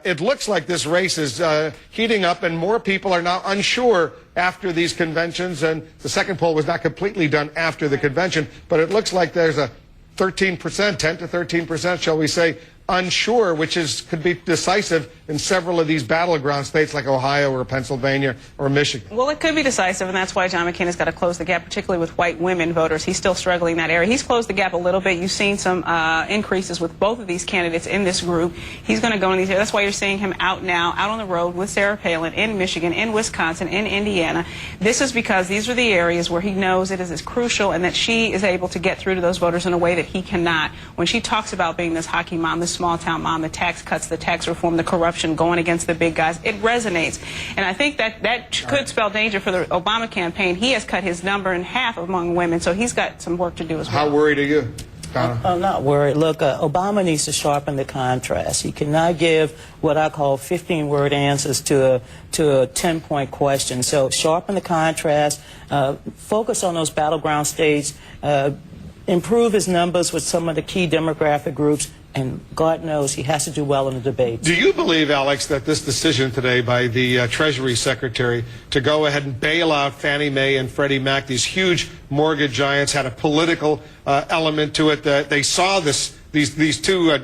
it looks like this race is heating up, and more people are now unsure after these conventions. And the second poll was not completely done after the convention, but it looks like there's a 13%, 10 to 13%, shall we say, unsure, which could be decisive in several of these battleground states like Ohio or Pennsylvania or Michigan. Well, it could be decisive, and that's why John McCain has got to close the gap, particularly with white women voters. He's still struggling in that area. He's closed the gap a little bit. You've seen some increases with both of these candidates in this group. He's going to go in these areas. That's why you're seeing him out now, out on the road with Sarah Palin in Michigan, in Wisconsin, in Indiana. This is because these are the areas where he knows it is as crucial, and that she is able to get through to those voters in a way that he cannot. When she talks about being this hockey mom, this small-town mom, the tax cuts, the tax reform, the corruption, going against the big guys, it resonates. And I think that could spell danger for the Obama campaign. He has cut his number in half among women, so he's got some work to do as well. How worried are you, Donna? I'm not worried. Look, Obama needs to sharpen the contrast. He cannot give what I call 15-word answers to a 10-point question. So sharpen the contrast, focus on those battleground states, improve his numbers with some of the key demographic groups, and God knows he has to do well in the debates. Do you believe, Alex, that this decision today by the Treasury Secretary to go ahead and bail out Fannie Mae and Freddie Mac, these huge mortgage giants, had a political element to it? They saw these two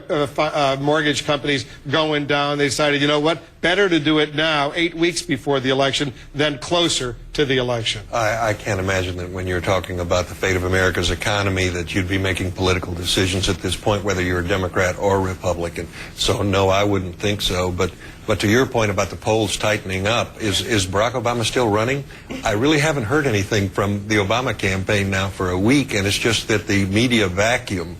mortgage companies going down. They decided, you know what, better to do it now, 8 weeks before the election, than closer to the election. I can't imagine that when you're talking about the fate of America's economy that you'd be making political decisions at this point, whether you're a Democrat or Republican. So no, I wouldn't think so. But to your point about the polls tightening up, is Barack Obama still running? I really haven't heard anything from the Obama campaign now for a week, and it's just that the media vacuum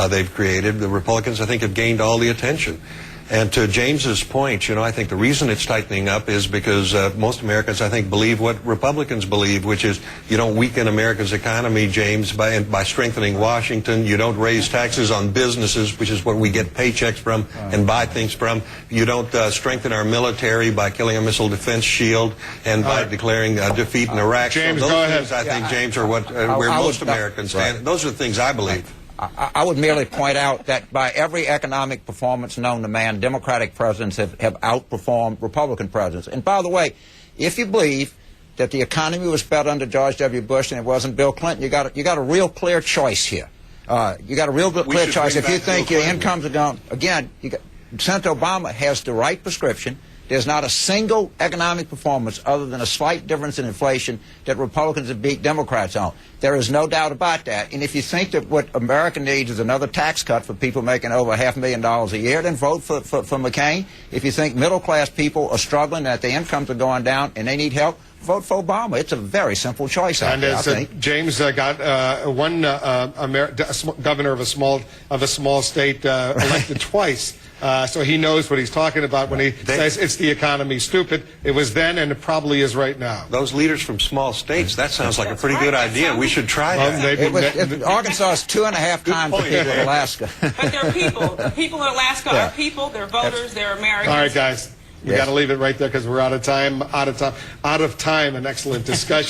they've created, the Republicans, I think, have gained all the attention. And to James's point, you know, I think the reason it's tightening up is because most Americans, I think, believe what Republicans believe, which is you don't weaken America's economy, James, by strengthening Washington. You don't raise taxes on businesses, which is what we get paychecks from and buy things from. You don't strengthen our military by killing a missile defense shield and by declaring defeat in Iraq. James, so those go ahead. things, I think, James, are what where most Americans stand. Those are the things I believe. I would merely point out that by every economic performance known to man, Democratic presidents have outperformed Republican presidents. And by the way, if you believe that the economy was better under George W. Bush than it was under Bill Clinton, you got a real clear choice here. You got a real clear choice. If you think your incomes are down, again, Senator Obama has the right prescription. There's not a single economic performance other than a slight difference in inflation that Republicans have beat Democrats on. There is no doubt about that. And if you think that what America needs is another tax cut for people making over $500,000 a year, then vote for McCain. If you think middle-class people are struggling, that their incomes are going down and they need help, vote for Obama. It's a very simple choice out there, I think. James got one governor of a small state elected twice. So he knows what he's talking about when he says it's the economy, stupid. It was then, and it probably is right now. Those leaders from small states, that sounds like a pretty good idea. We should try that. Arkansas is 2.5 times the people of Alaska. But they're people. The people of Alaska are people. They're voters. They're Americans. All right, guys. We got to leave it right there because we're out of time. An excellent discussion.